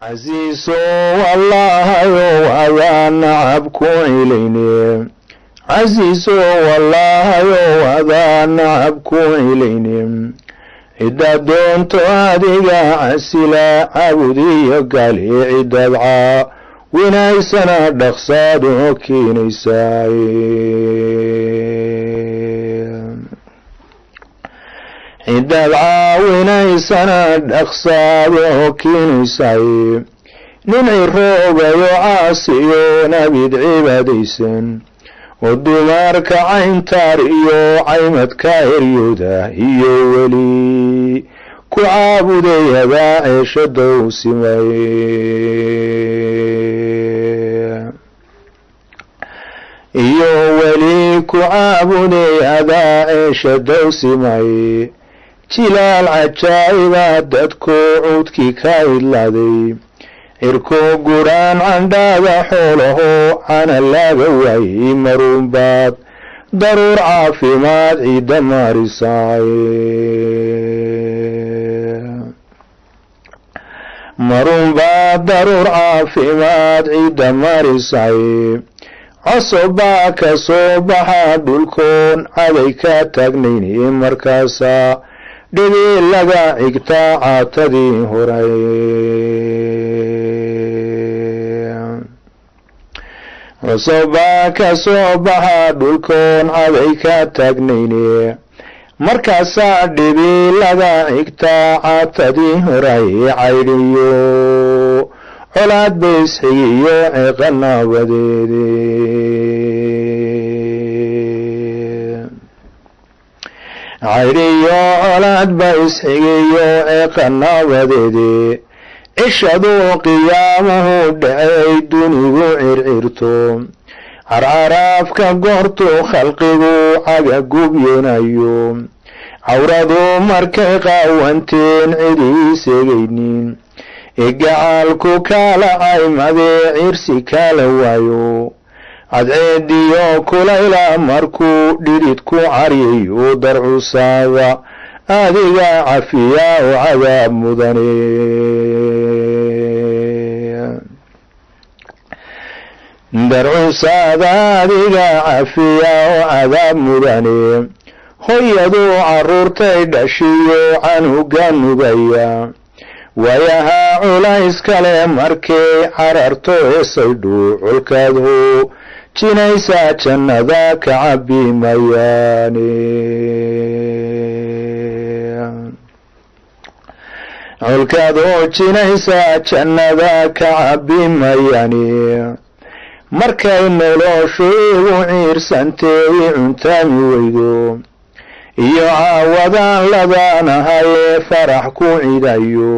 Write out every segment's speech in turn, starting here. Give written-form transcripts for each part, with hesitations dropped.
عزيز والله وأذا نعبك إليني عزيز والله وأذا نعبك إليني إذا دونت هذه عسلا عبدي قالي عدد ونايسنا دخصاد وكينيساي عدد ونايسنا دخصاد وكينيساي ننعي الروب يعاسيون بدعباديسن ودمارك عين تاريو عيمت كايريودا هيو ولي كعابدي يباعي شدو سمي هيو ولي كعابدي يباعي شدو سمي تلال عجائبات دادكو عودكي كايلادي irkoo guraan candhaada xoolaho cana laga waayey marunbaad daruur caafimaad ciidda marisaaye marunbaad daruur caafimaad ciidda marisaaye cosobbaa ka soo baxaa dhulkoon caday ka taagnayni markaasaa dhibii laga cigtaa caatadii horay cosobbaa ka soo baxaa dhulkoon caday ka taagnayne markaasaa dhibii laga cigtaa caatadii horay caydhiyo colaad baysxigiyo ceeqa naabadeede caydhiyo colaad baysxigiyo ceeqa naabadeede cishaduu qiyaamuhu dhacay dunigu circirto carcaraafka goortuu khalqigu cagagubyonayo cawradu markay qaawanteen cidii segaynin igacaalku kaala caymadee cirsi kaala waayo cadceediyo kulayla markuu dhididku caryayo darcusaada adiga cafiyaa oo cadaab mudane darcusaada adiga cafiyaa oo cadaab mudane hooyaduu carruurtay dhashiyo canuga nugaya waayahaa culays kale markay cararto eesaydhu culkaadu jinaysaa jannada ka cabbi mayaane culkaadoo jinaysaa jannada ka cabbi mayaane markay noloshu igu ciirsantay cuntaami weydo iyo caawadaan ladaanahayee farax ku cidayo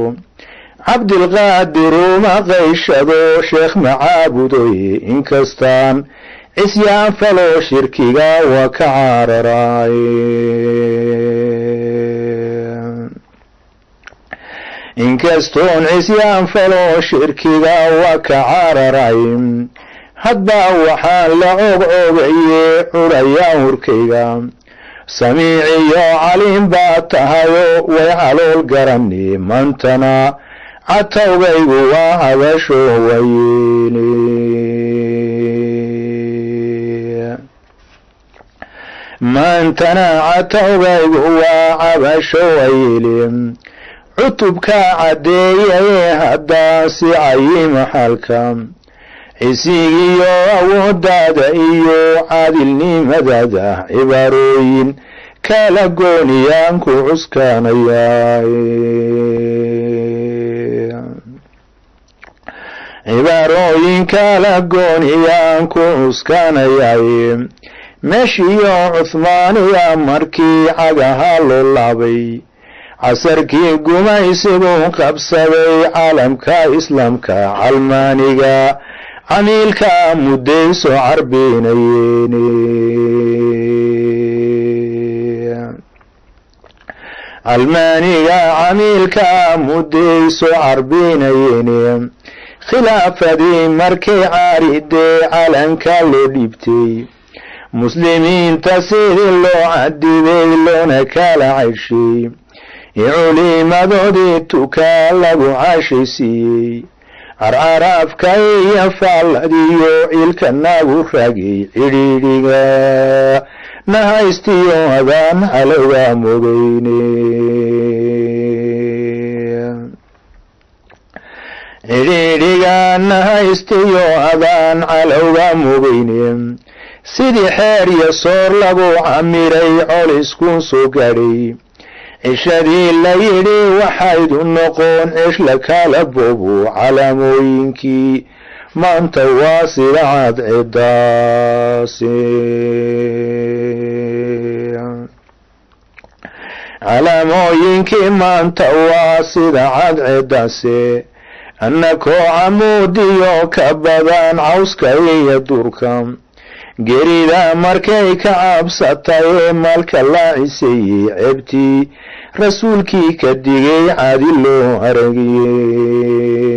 cabdilqaadiru maqayshado sheekh macaabudoye inkastaan cisyaan faloo shirkiga waa ka cararaay inkastoon cisyaan faloo shirkiga waa ka cararay hadba waxaan la ogoogaye curayaa hurkayga samiiciyo caliim baa tahayo way calool garani maantana catawgaygu waa cabasho wayeene maantana catawgaygu waa cabasho wayeele cutubka caddeeyayee haddaa si cayima xalka cisigiyo awooddaada iyo caadilnimadaada cibaarooyin kala gooniyaan ku cuskanayaay cibaarooyin kala gooniyaan ku cuskanayaay meeshiyo cuhmaaniya markii cagaha loo laabay casarkii gumaysigu qabsaday caalamka islaamka calmaaniga camiilka muddayso carbinayeene calmaaniga camiilka muddayso carbinayeene khilaafadii markay caaridee calanka loo dhiibtay muslimiinta sidii loo cadibay loona kala cayshay culimadoodii tukaa lagu caashaysiiyey carcaraafka iyo faalladiyo ciilka nagu ragay cidhiidhiga nahaystiyo adaan calowga mogeyne cidhiidhiga nahaystiyo adaan calowga mogeyne sidii xeer iyo soor lagu camiray colisku soo gadhay cishadii la yidhi waxaydu noqon cish la kala bobo calaamooyinkii maanta waa sida cadceedaasi calaamooyinkii maanta waa sida cadceedaasi annakoo camuudiyo ka badan cawska iyo durka gerida markay ka cabsatay ee malka la ciseeyey ceebtii rasuulkii ka digay caadi loo aragiyey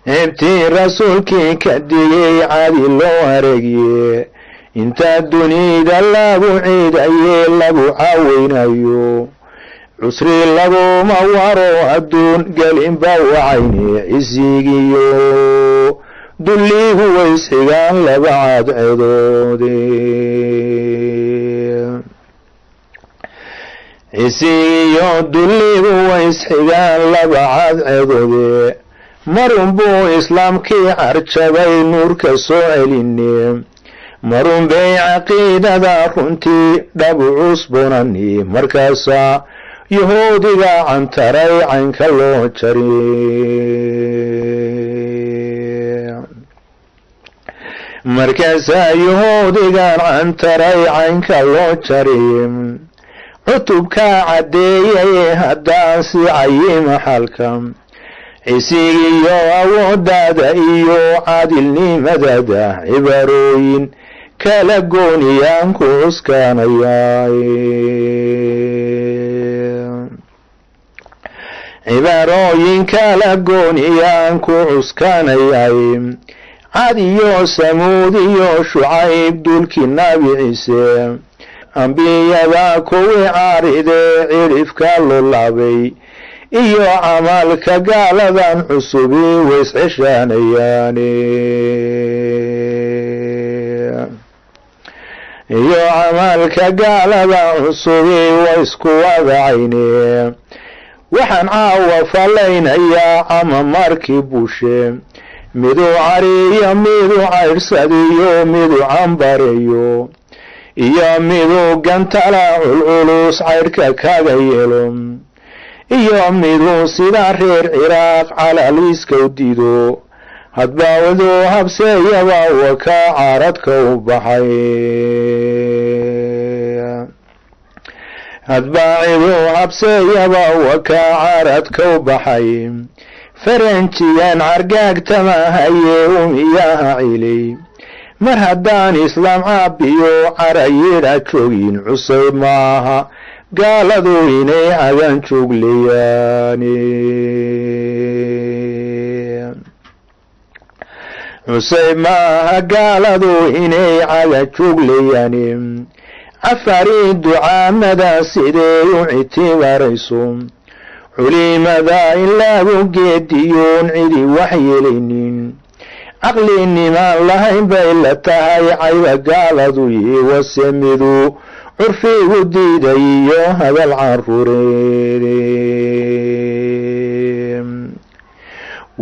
ceebtii rasuulkii ka digay caadi loo aragiye inta dunida lagu ciidaye lagu caaweynayo cusri laguma waro adduun gelinba wacayne cisigiyo dulligu waysxigaan laba cadceedoode cisigiyo dulligu waysxigaan laba cadceedoode marun buu islaamkii carjabay nuurka soo celine marun bay caqiidada runtii dhabu cusbunani markaasaa yahuudiga cantaray caynka loo jari markaasaa yahuudigan cantaray caynka loo jari cutubkaa caddeeyaye haddaan sii cayima xalka cisigiyo awooddaada iyo caadilnimadada cibaarooyin kala gooniyaan ku cuskanayaay cibaarooyin kala gooniyaan ku cuskanayay cad iyo samuud iyo shucayb dulkii nabi ciise ambiyada kuwii caaridee cidhifka lulaabay iyo camalka gaaladan cusubi waysceshaanayaane iyo camalka gaaladan cusubi waysku wadacayne waxaan caawa fallaynayaa ama markii bushe miduu cariyo miduu caydhsadiyo miduu cambareeyo iyo miduu gantala culculus caydhka kaga yeelo iyo miduu sida reer ciraaq calaliiska u dido hadbaawduu habseeyaba waka caaradka u baxay hadbaaciduu habseeyaba waka caaradka u baxay faranjigan cargaagtamahaye umiyaha cilay mar haddaan islaam caabiyo carayidha joogin cusayb maaha gaaladu inay cadan jooglayaane cusayb maaha gaaladu inay cada jooglayaane cafari ducaamada siday u ictibaarayso culimada in lagu geediyoon cidi wax yeelaynin caqlinimaan lahayn bay la tahay cayba gaaladu wase miduu curfigu diiday iyo hadal caruureede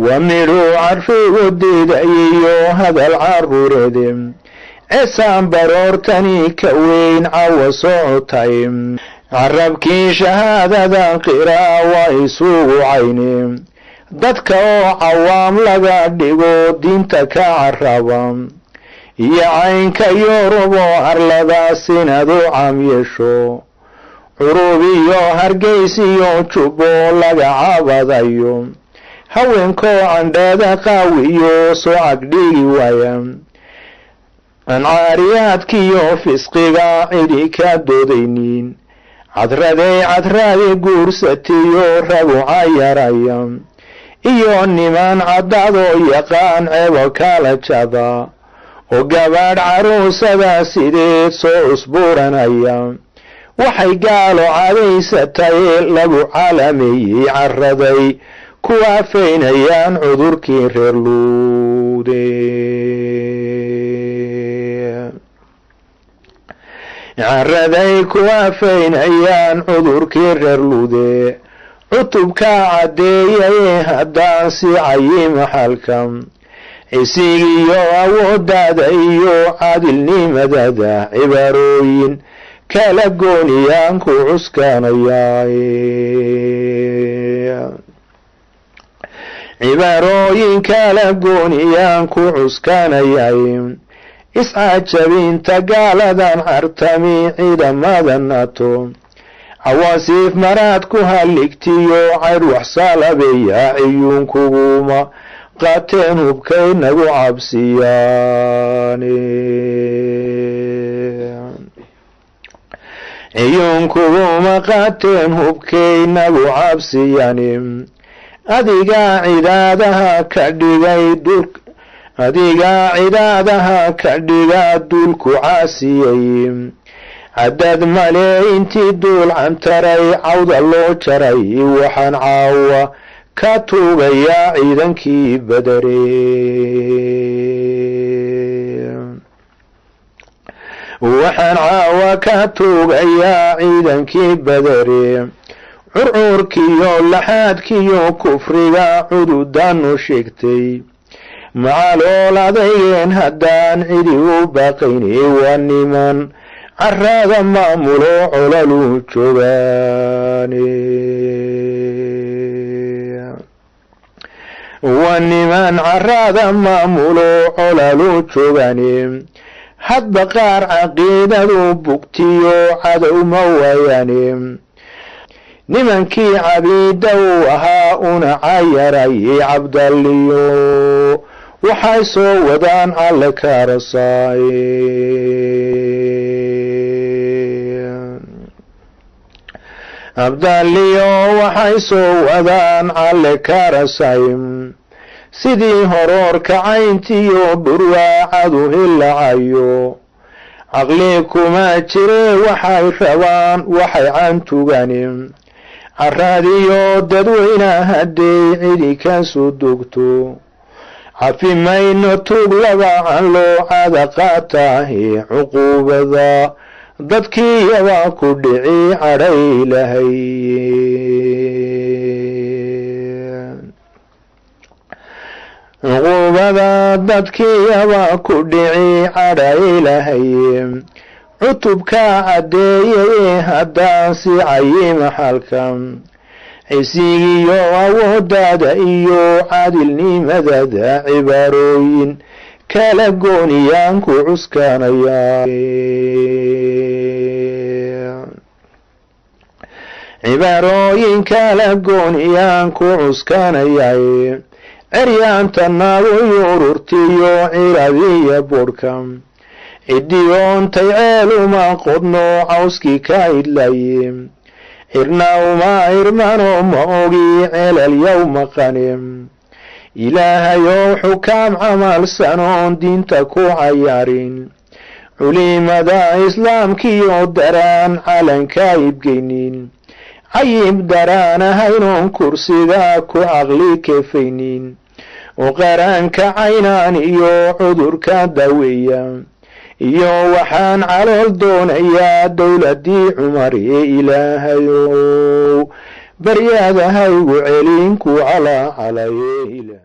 wa miduu carfigu diiday iyo hadal caruureede esaan baroortani ka weyn cawa socotay carabkii shahaadadan qiraa waa isugu cayne dadka oo cawaam laga dhigo diinta ka caraba iyo caynka yurub oo arladaas inaad u caam yeesho curub iyo hargeys iyo jubbo laga cabadayo haweenkoo candheeda qaawiyo soo cagdhigi waaya ancaariyaadkiyo fisqiga cidi ka doodaynin cadraday cadraadi guursatiyo ragu cayaraya iyo niman caddadoo yaqaan ceebo kala jaba oo gabaadh caruusada sideed soo usbuuranaya waxay gaalo cadaysatay lagu calameeyey caraday ku afaynayaan cudurkii reer luude caraday ku afaynayaan cudurkii reer luude cutubkaa caddeeyay haddaan siicayay maxalka cisigiyo awooddaada iyo caadilnimadada cibaarooyin kala gooniyaan ku cuskanayaay cibaarooyin kala gooniyaan ku cuskanayaay iscajabinta gaaladan cartami ciidamada nato cawaasiif maraad ku halligtiyo caydh waxsaalabeeya ciyuunkuguma qaateen hubkay nagu cabsiyaane ciyuunkuguma qaateen hubkay nagu cabsiyani adigaa cidaadaha ka dhigay adigaa cidaadaha ka dhigaa duulku caasiyay cadad male intii duul cantaray cawda loo jaray waxaan caawa ka tuugayaa ciidankii badare waxaan caawa ka tuugayaa ciidankii badare curcuurkiyo laxaadkiyo kufriga cududaanu sheegtay macalool adaygeen haddaan cidi u baaqayni waa niman carada maamulo colalu joogaane waa niman carada maamulo colalu joogaane hadba qaar caqiidadu bugtiyo cadow ma waayaane nimankii cabiida uu ahaa una cayarayay cabdalliyo waxay soo wadaan alle kaarasaay cabdalliyo waxay soo wadaan alle kaarasaay sidii horoorka cayntiyo dhurwaacadu hilacayo caqli kuma jire waxay rabaan waxay cantugani caradiyo dadweyna hadday cidi ka soo dogto cafi mayno tuug labacan loo cada qaataahe cuquubada dadkiiyaba ku dhici cadhay lahay cuquubada dadkiiyaba ku dhici cadhay lahay cutubkaa caddeeyay haddaan siicayay maxalka cisigiyo awooddaada iyo caadilnimadada cibaarooyin kala gooniyaan ku cuskanayaa cibaarooyin kala gooniyaan ku cuskanayaay ceryaanta naaguyo ururtiyo ciradiya bodhka cidiyoontay ceeluma qodno cawskii ka idlaye cirna uma irmano ma ogi ceelalyow maqane ilaahayow xukaam camalsanoon diinta ku cayaarin culimada islaamkiyo daraan calanka ibgeynin cayib daraan ahaynoon kursiga ku caqli kefaynin oo qaraanka caynaan iyo cudurka daweeya iyo waxaan calool doonayaa dowladii cumar ee ilaahayow baryaadahaygu celinku calaa calaye ilaah